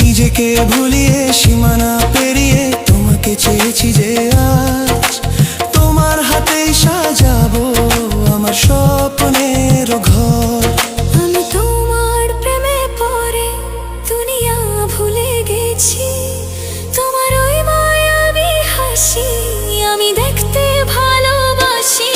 নিজেকে ভুলিয়ে সীমানা পেরিয়ে তোমাকে চেয়েছি যে আজ তোমার হাতেই সাজাবো আমার স্বপ্নের ঘর। আমি তোমার প্রেমে পড়ে দুনিয়া ভুলে গেছি, তোমার ওই মায়াবী হাসি আমি দেখতে ভালোবাসি।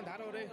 ধারো রে